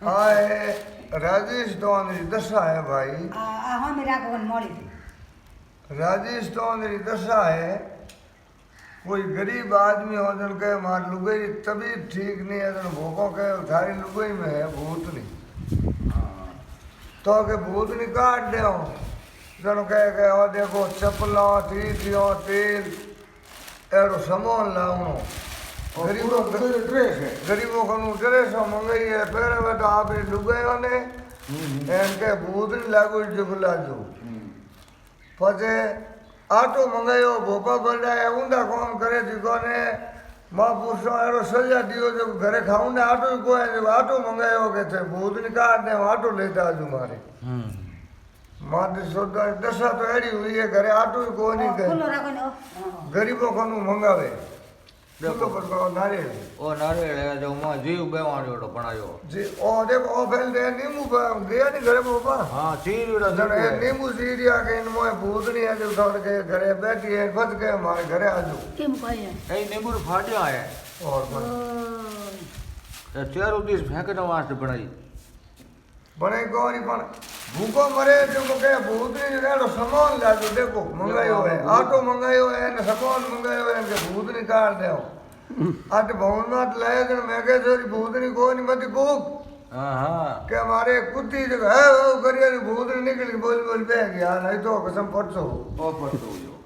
हाँ ये राजस्थान की दशा है भाई। हाँ मेरा को मोड़ी थी राजस्थान की दशा है। कोई गरीब आदमी हो जन के मार लुगई तभी ठीक नहीं है जन भूखों के थारी लुगई में है भूतनी तो के भूतनी काट दे जन कह के ओ देखो चपला थी तेल एड़ो सामान लावनो गरीबों ड्रेस है गरीबों को ड्रेस मंगाई है पहले बेटा आप लुगाइयों ने इनके भूतनी लागू जुगला जो पछे आटो मंगायो भोपा बंडाया ऊंधा काम करे जिको ने मां पुरुषो एरो सजा दियो जो घरे खाऊं ने आटो ही कोई जो आटो मंगायो के थे भूत निकाल दे आटो लेता आजू मारे मां ने सोचा दशा तो एड़ी हुई है घरे आटो ही कोई नहीं खुलो करे राखो ने गरीबों को मंगावे देखो पर नारियल ओ नारियल है जो मां जीव बेवाणो तो बनायो जी ओ देखो ओ फेल दे नींबू गया नहीं घरे बाबा हां चीरड़ा जन ये नींबू सीरिया के इन मोए भूतनी है जो उठा के घरे बैठी है बच के हमारे घरे आजू केम कोई है ए नींबू फाड़िया है और बस चारों दिस फेंकने वास्ते बनाई बने कोनी पण भूखो मरे जो के भूतनी जो एड़ो सामान लाजो देखो मंगायो है आटो मंगायो है ने सामान मंगायो है के भूतनी काट देओ आज भवनाथ लाए जन मैं के छोरी भूतनी कोनी मत भूख हां हां के हमारे कुत्ती जो है वो करिए भूतनी निकल के बोल पे गया नहीं तो कसम पड़सो ओ पड़तो जो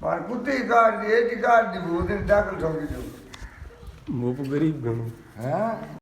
मार कुत्ती काट दी एटी काट दी भूतनी दाखल ठोकी जो वो गरीब घणो हैं